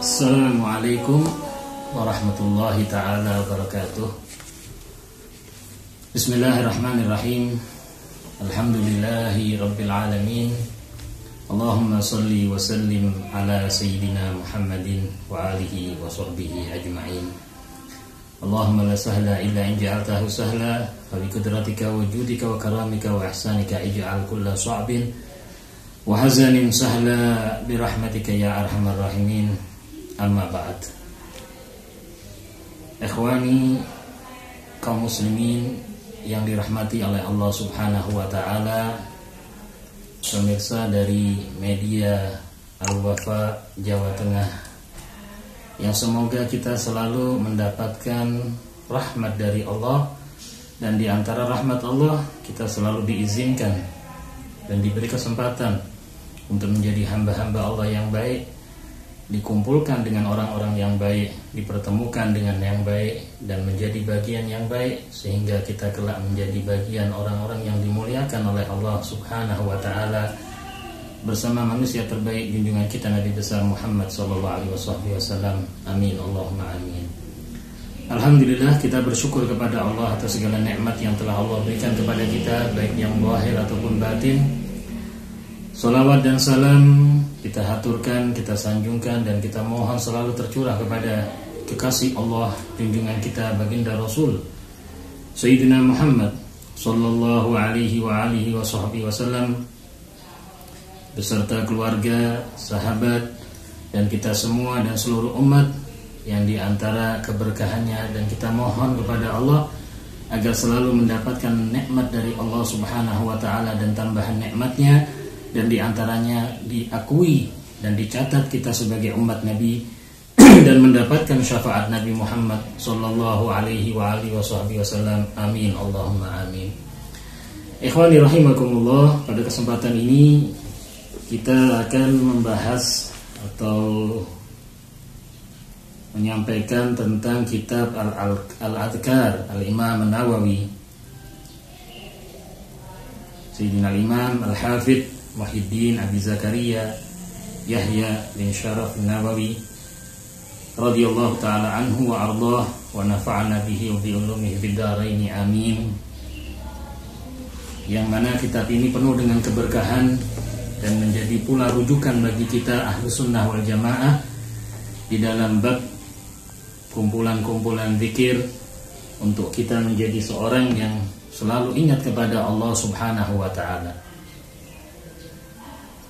Assalamualaikum warahmatullahi ta'ala wabarakatuh. Bismillahirrahmanirrahim. Alhamdulillahi rabbil alamin. Allahumma salli wa sallim ala sayyidina Muhammadin wa alihi wa sahbihi ajma'in. Allahumma la sahla illa in ja'altahu sahla, fa bi qudratika wa judika wa karamika wa ihsanika ij'al kulla sa'bin wa hazanin sahla bi rahmatika ya arhamar rahimin. Amma ba'd. Ikhwani kaum muslimin yang dirahmati oleh Allah Subhanahu wa taala, pemirsa dari media Al-Wafa Jawa Tengah, yang semoga kita selalu mendapatkan rahmat dari Allah, dan di antara rahmat Allah kita selalu diizinkan dan diberi kesempatan untuk menjadi hamba-hamba Allah yang baik, dikumpulkan dengan orang-orang yang baik, dipertemukan dengan yang baik, dan menjadi bagian yang baik, sehingga kita kelak menjadi bagian orang-orang yang dimuliakan oleh Allah Subhanahu wa ta'ala bersama manusia terbaik junjungan kita Nabi besar Muhammad sallallahu alaihi wasallam. Amin Allahumma amin. Alhamdulillah, kita bersyukur kepada Allah atas segala nikmat yang telah Allah berikan kepada kita, baik yang zahir ataupun batin. Salawat dan salam kita haturkan, kita sanjungkan, dan kita mohon selalu tercurah kepada kekasih Allah, junjungan kita baginda Rasul Sayyidina Muhammad sallallahu alaihi wa alihi wasallam, beserta keluarga, sahabat, dan kita semua dan seluruh umat yang diantara keberkahannya. Dan kita mohon kepada Allah agar selalu mendapatkan nikmat dari Allah Subhanahu wa ta'ala dan tambahan nikmatnya, dan diantaranya diakui dan dicatat kita sebagai umat Nabi dan mendapatkan syafaat Nabi Muhammad sallallahu alaihi wa alihi wasallam. Amin Allahumma amin. Ikhwani rahimakumullah, pada kesempatan ini kita akan membahas atau menyampaikan tentang kitab Al-Adhkar Al-Imam An-Nawawi, Sayyidina Al-Imam Al-Hafidh Muhyiddin Abi Zakaria Yahya bin Sharaf An-Nawawi radhiyallahu ta'ala anhu wa ardhah wa nafa'ana bihi wa bi ulumihi fid dharain amin. Yang mana kitab ini penuh dengan keberkahan dan menjadi pula rujukan bagi kita Ahlus Sunnah wal Jamaah di dalam bab kumpulan-kumpulan zikir, untuk kita menjadi seorang yang selalu ingat kepada Allah Subhanahu wa ta'ala.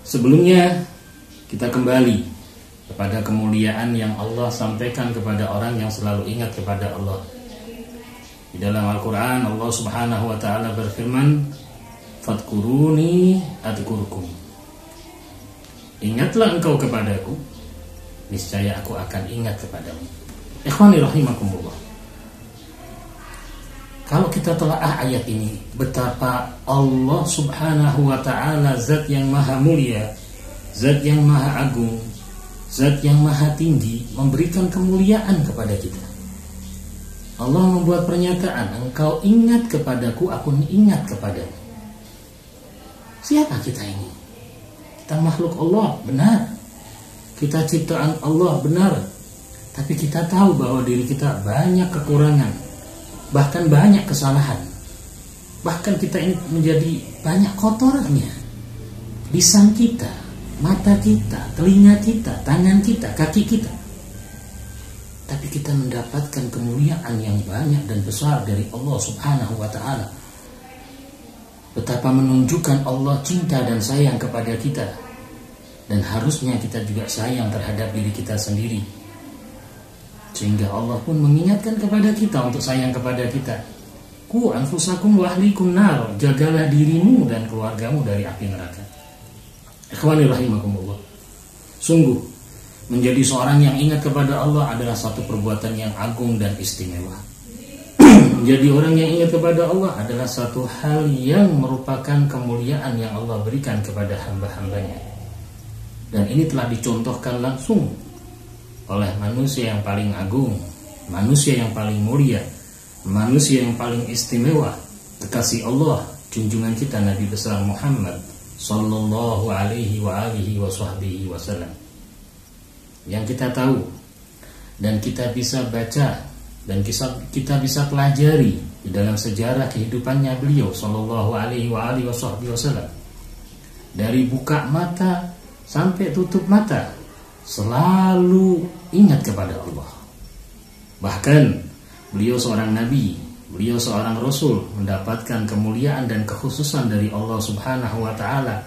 Sebelumnya kita kembali kepada kemuliaan yang Allah sampaikan kepada orang yang selalu ingat kepada Allah. Di dalam Al-Quran Allah Subhanahu wa ta'ala berfirman, Fadkuruni adkurkum. Ingatlah engkau kepadaku, niscaya aku akan ingat kepadamu. Ikhwani rahimakumullah, kalau kita telaah ayat ini, betapa Allah Subhanahu wa ta'ala zat yang maha mulia, zat yang maha agung, zat yang maha tinggi, memberikan kemuliaan kepada kita. Allah membuat pernyataan, engkau ingat kepadaku, aku ingat kepadamu. Siapa kita ini? Kita makhluk Allah, benar. Kita ciptaan Allah, benar. Tapi kita tahu bahwa diri kita banyak kekurangan, bahkan banyak kesalahan. Bahkan kita ini menjadi banyak kotorannya. Lisan kita, mata kita, telinga kita, tangan kita, kaki kita. Tapi kita mendapatkan kemuliaan yang banyak dan besar dari Allah Subhanahu wa ta'ala. Betapa menunjukkan Allah cinta dan sayang kepada kita. Dan harusnya kita juga sayang terhadap diri kita sendiri, sehingga Allah pun mengingatkan kepada kita untuk sayang kepada kita. Ku anfusakum wa ahlikum nar, jagalah dirimu dan keluargamu dari api neraka. Ikhwani rahimakumullah, sungguh menjadi seorang yang ingat kepada Allah adalah satu perbuatan yang agung dan istimewa. Menjadi orang yang ingat kepada Allah adalah satu hal yang merupakan kemuliaan yang Allah berikan kepada hamba-hambanya. Dan ini telah dicontohkan langsung oleh manusia yang paling agung, manusia yang paling mulia, manusia yang paling istimewa, kekasih Allah, junjungan kita Nabi besar Muhammad sallallahu alaihi wa alihi wasallam. yang kita tahu dan kita bisa baca dan kita bisa pelajari di dalam sejarah kehidupannya beliau sallallahu alaihi wasallam. Dari buka mata sampai tutup mata selalu ingat kepada Allah. Bahkan beliau seorang nabi, beliau seorang rasul, mendapatkan kemuliaan dan kekhususan dari Allah Subhanahu wa taala.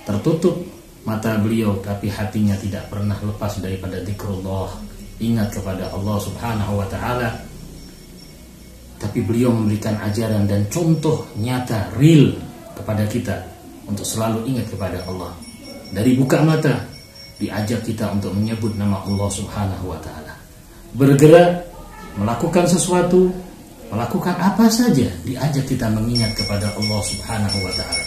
Tertutup mata beliau tapi hatinya tidak pernah lepas daripada zikrullah, ingat kepada Allah Subhanahu wa taala. Tapi beliau memberikan ajaran dan contoh nyata, real kepada kita untuk selalu ingat kepada Allah. Dari buka mata diajak kita untuk menyebut nama Allah Subhanahu wa taala. Bergerak, melakukan sesuatu, melakukan apa saja, diajak kita mengingat kepada Allah Subhanahu wa taala.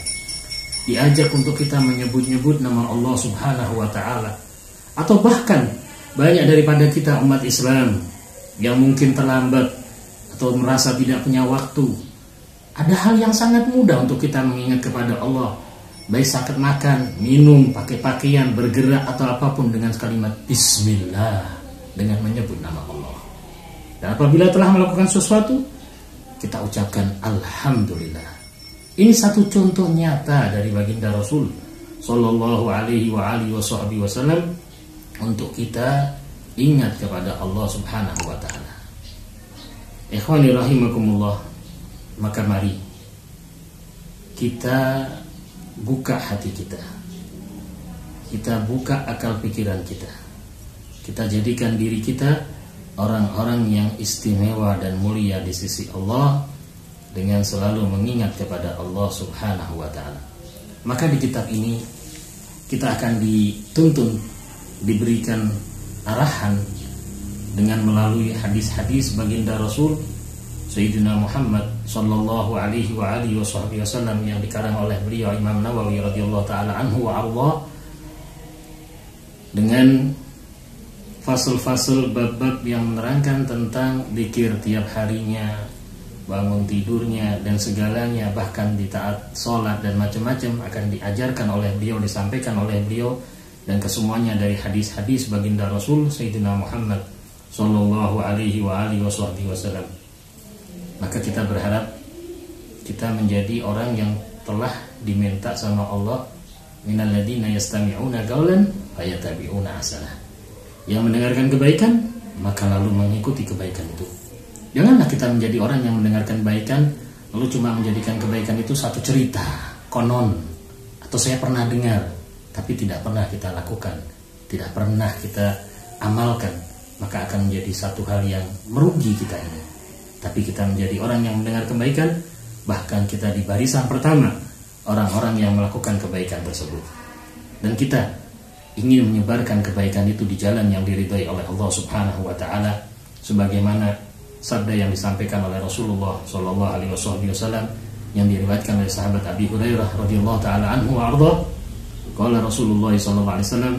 Diajak untuk kita menyebut-nyebut nama Allah Subhanahu wa taala. Atau bahkan banyak daripada kita umat Islam yang mungkin terlambat atau merasa tidak punya waktu. Ada hal yang sangat mudah untuk kita mengingat kepada Allah. Baik saat makan, minum, pakai pakaian, bergerak atau apapun dengan kalimat Bismillah, dengan menyebut nama Allah. Dan apabila telah melakukan sesuatu, kita ucapkan Alhamdulillah. Ini satu contoh nyata dari baginda Rasul sallallahu alaihi wasallam untuk kita ingat kepada Allah Subhanahu wa taala. Ikhwani rahimakumullah, maka mari kita buka hati kita. Kita buka akal pikiran kita. Kita jadikan diri kita orang-orang yang istimewa dan mulia di sisi Allah dengan selalu mengingat kepada Allah Subhanahu wa taala. Maka di kitab ini kita akan dituntun, diberikan arahan dengan melalui hadis-hadis baginda Rasul Sayyidina Muhammad sallallahu alaihi wasallam yang dikarang oleh beliau Imam Nawawi radhiyallahu taala anhu wa arda, dengan fasal-fasal bab-bab yang menerangkan tentang zikir tiap harinya, bangun tidurnya dan segalanya, bahkan di taat sholat dan macam-macam akan diajarkan oleh beliau, disampaikan oleh beliau, dan kesemuanya dari hadis-hadis baginda Rasul Sayyidina Muhammad sallallahu alaihi wasallam. Maka kita berharap kita menjadi orang yang telah diminta sama Allah, minal ladzina yastami'una qaulan fayattabi'una ahsanah. Yang mendengarkan kebaikan maka lalu mengikuti kebaikan itu. Janganlah kita menjadi orang yang mendengarkan kebaikan lalu cuma menjadikan kebaikan itu satu cerita, konon, atau saya pernah dengar, tapi tidak pernah kita lakukan, tidak pernah kita amalkan, maka akan menjadi satu hal yang merugi kita ini. Tapi kita menjadi orang yang mendengar kebaikan, bahkan kita di barisan pertama orang-orang yang melakukan kebaikan tersebut. Dan kita ingin menyebarkan kebaikan itu di jalan yang diridhai oleh Allah Subhanahu wa taala, sebagaimana sabda yang disampaikan oleh Rasulullah sallallahu alaihi wasallam yang diriwayatkan oleh sahabat Abi Hurairah radhiyallahu taala anhu wa arda. Qala Rasulullah sallallahu alaihi wasallam,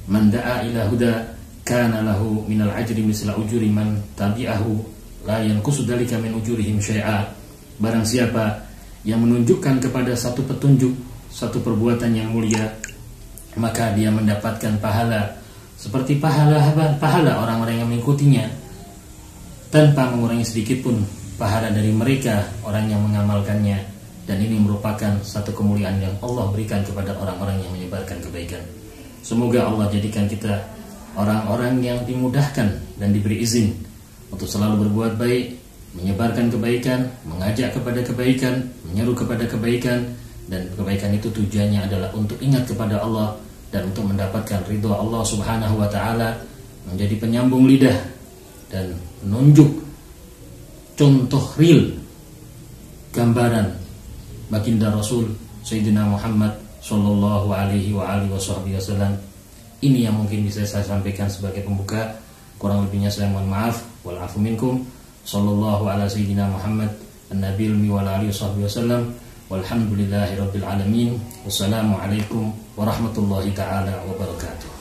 "Man da'a ila huda kana lahu minal ajri misla ujuri man tabi'ahu la yanqusu dzalika min ujurihim syai'a." Barang siapa yang menunjukkan kepada satu petunjuk, satu perbuatan yang mulia, maka dia mendapatkan pahala seperti pahala orang-orang yang mengikutinya, tanpa mengurangi sedikit pun pahala dari mereka orang yang mengamalkannya. Dan ini merupakan satu kemuliaan yang Allah berikan kepada orang-orang yang menyebarkan kebaikan. Semoga Allah jadikan kita orang-orang yang dimudahkan dan diberi izin untuk selalu berbuat baik, menyebarkan kebaikan, mengajak kepada kebaikan, menyeru kepada kebaikan, dan kebaikan itu tujuannya adalah untuk ingat kepada Allah dan untuk mendapatkan ridha Allah Subhanahu wa taala, menjadi penyambung lidah dan menunjuk contoh real gambaran baginda Rasul Sayyidina Muhammad sallallahu alaihi wasallam. Ini yang mungkin bisa saya sampaikan sebagai pembuka. Kurang lebihnya saya mohon maaf. Wal afu minkum. Sallallahu ala sayyidina Muhammad an-nabiyil ummi wa alihi wasallam. Walhamdulillahirabbil alamin. Wassalamu alaikum warahmatullahi taala wabarakatuh.